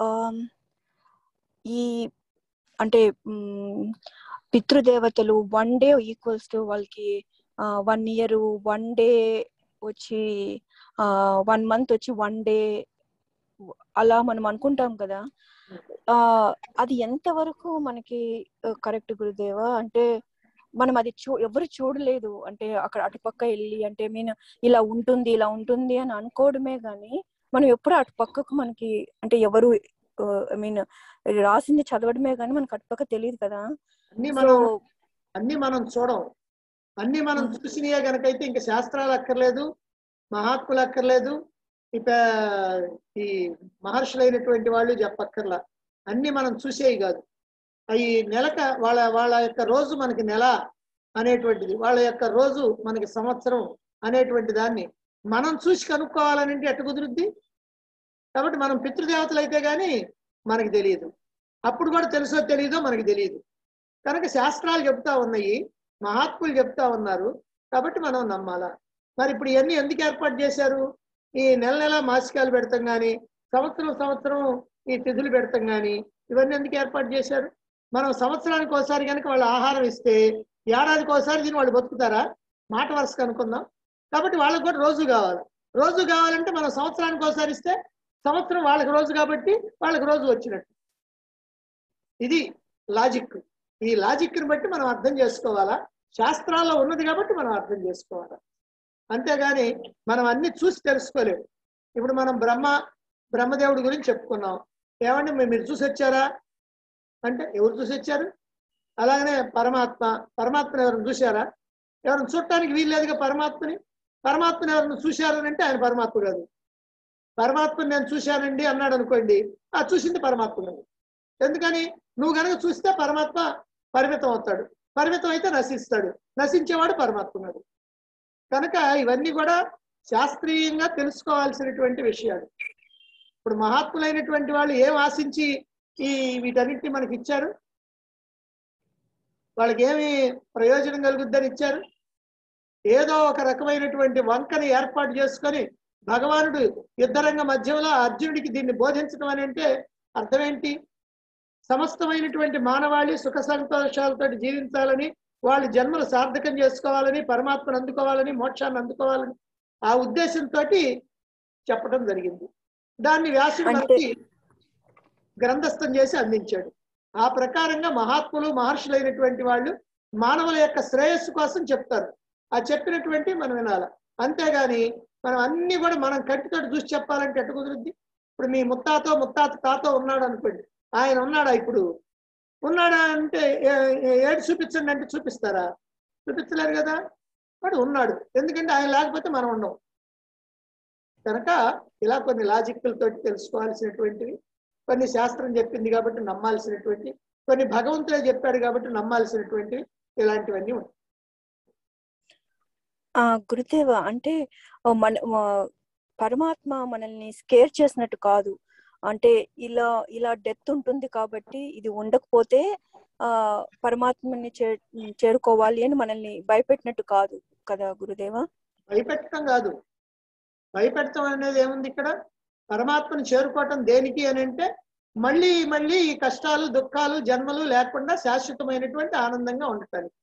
ఆహ్, ఈ అంటే పితృదేవతలు 1 డే ఈక్వల్స్ టు వాళ్ళకి 1 ఇయర్ 1 డే వచ్చి 1 మంత్ వచ్చి 1 డే అలా మనం అనుకుంటాం కదా. అది ఎంతవరకు మనకి కరెక్ట్ గురుదేవా? అంటే మనం అది ఎవరు చూడలేదు, అంటే అక్కడ అటుపక్క వెళ్ళి అంటే ఇలా ఉంటుంది అని అనుకోవడమే గాని మనం ఎప్పుడు అటుపక్కకు మనకి అంటే ఎవరు రాసింది చదవడమే గాని మనకు అటుపక్క తెలియదు కదా. అన్ని మనం చూడం, అన్ని మనం చూసినయే గనకైతే ఇంకా శాస్త్రాలు అక్కర్లేదు, మహాత్ములు అక్కర్లేదు, ఈ మహర్షులైనటువంటి వాళ్ళు చెప్పక్కర్లా. అన్ని మనం చూసేవి కాదు. అవి నెలక వాళ్ళ యొక్క రోజు మనకి నెల అనేటువంటిది, వాళ్ళ యొక్క రోజు మనకి సంవత్సరం అనేటువంటి దాన్ని మనం చూసి కనుక్కోవాలని ఎట్ట కుదురుద్ది? కాబట్టి మనం పితృదేవతలు అయితే కానీ మనకి తెలియదు, అప్పుడు కూడా తెలుసో తెలియదో మనకి తెలియదు. కనుక శాస్త్రాలు చెప్తా ఉన్నాయి, మహాత్ములు చెప్తా ఉన్నారు, కాబట్టి మనం నమ్మాలా. మరి ఇప్పుడు ఇవన్నీ ఎందుకు ఏర్పాటు చేశారు? ఈ నెల మాసికాలు పెడతాం కానీ, సంవత్సరం ఈ తిథులు పెడతాం కానీ, ఇవన్నీ ఎందుకు ఏర్పాటు చేశారు? మనం సంవత్సరానికి ఒకసారి కనుక వాళ్ళు ఆహారం ఇస్తే ఏడాదికి ఒకసారి దీన్ని వాళ్ళు బతుకుతారా? మాట వరుసకు అనుకుందాం. కాబట్టి వాళ్ళకి కూడా రోజు కావాలి. రోజు కావాలంటే మనం సంవత్సరానికి ఒకసారి ఇస్తే సంవత్సరం వాళ్ళకి రోజు కాబట్టి వాళ్ళకి రోజు వచ్చినట్టు. ఇది లాజిక్. ఈ లాజిక్ని బట్టి మనం అర్థం చేసుకోవాలా, శాస్త్రాల్లో ఉన్నది కాబట్టి మనం అర్థం చేసుకోవాలా. అంతేగాని మనం అన్ని చూసి తెలుసుకోలేము. ఇప్పుడు మనం బ్రహ్మదేవుడి గురించి చెప్పుకున్నాం. ఏమంటే మీరు చూసి వచ్చారా అంటే ఎవరు చూసి వచ్చారు? అలాగనే పరమాత్మని ఎవరిని చూశారా? ఎవరిని చూడటానికి వీల్లేదుగా పరమాత్మని ఎవరిని చూశారని అంటే ఆయన పరమాత్మ కాదు. పరమాత్మని నేను చూశానండి అన్నాడు అనుకోండి, ఆ చూసింది పరమాత్మ కాదు. ఎందుకని? నువ్వు కనుక చూస్తే పరమాత్మ పరిమితం అవుతాడు, పరిమితం అయితే నశిస్తాడు, నశించేవాడు పరమాత్మ కాదు. కనుక ఇవన్నీ కూడా శాస్త్రీయంగా తెలుసుకోవాల్సినటువంటి విషయాలు. ఇప్పుడు మహాత్ములైనటువంటి వాళ్ళు ఏం ఆశించి వీటన్నిటిని మనకి ఇచ్చారు? వాళ్ళకి ఏమి ప్రయోజనం కలుగుద్దని ఇచ్చారు? ఏదో ఒక రకమైనటువంటి వంకని ఏర్పాటు చేసుకొని భగవానుడు యుద్ధరంగ మధ్యంలో అర్జునుడికి దీన్ని బోధించడం అని అంటే అర్థం ఏంటి? సమస్తమైనటువంటి మానవాళి సుఖ సంతోషాలతో జీవించాలని, వాళ్ళ జన్మలు సార్థకం చేసుకోవాలని, పరమాత్మను అందుకోవాలని, మోక్షాన్ని అందుకోవాలని ఆ ఉద్దేశంతో చెప్పడం జరిగింది. దాన్ని వ్యాసుడు మనకి గ్రంథస్థం చేసి అందించాడు. ఆ ప్రకారంగా మహాత్ములు మహర్షులైనటువంటి వాళ్ళు మానవుల యొక్క శ్రేయస్సు కోసం చెప్తారు. ఆ చెప్పినటువంటి మనం వినాలి. అంతేగాని మనం అన్ని కూడా మనం కంటితోటి చూసి చెప్పాలంటే ఎట్ట కుదురుద్ది? ఇప్పుడు మీ ముత్తాత తాతో ఉన్నాడు అనుకోండి, ఆయన ఉన్నాడా? ఇప్పుడు ఉన్నాడా అంటే ఏడు చూపించండి అంటే చూపిస్తారా? చూపించలేరు కదా. వాడు ఉన్నాడు, ఎందుకంటే ఆయన లేకపోతే మనం ఉన్నాం. కనుక ఇలా కొన్ని లాజిక్లతో తెలుసుకోవాల్సినటువంటివి, కొన్ని శాస్త్రం చెప్పింది కాబట్టి నమ్మాల్సినటువంటి, కొన్ని భగవంతుడే చెప్పాడు కాబట్టి నమ్మాల్సినటువంటివి, ఇలాంటివన్నీ ఉంటాయి. గురుదేవ, అంటే పరమాత్మ మనల్ని స్కేర్ చేసినట్టు కాదు. అంటే ఇలా డెత్ ఉంటుంది కాబట్టి ఇది ఉండకపోతే పరమాత్మని చేరుకోవాలి అని మనల్ని భయపెట్టినట్టు కాదు కదా గురుదేవ? భయపెట్టడం కాదు. భయపెట్టడం అనేది ఏముంది ఇక్కడ? పరమాత్మని చేరుకోవటం దేనికి అని అంటే మళ్ళీ ఈ కష్టాలు దుఃఖాలు జన్మలు లేకుండా శాశ్వతమైనటువంటి ఆనందంగా ఉండటానికి.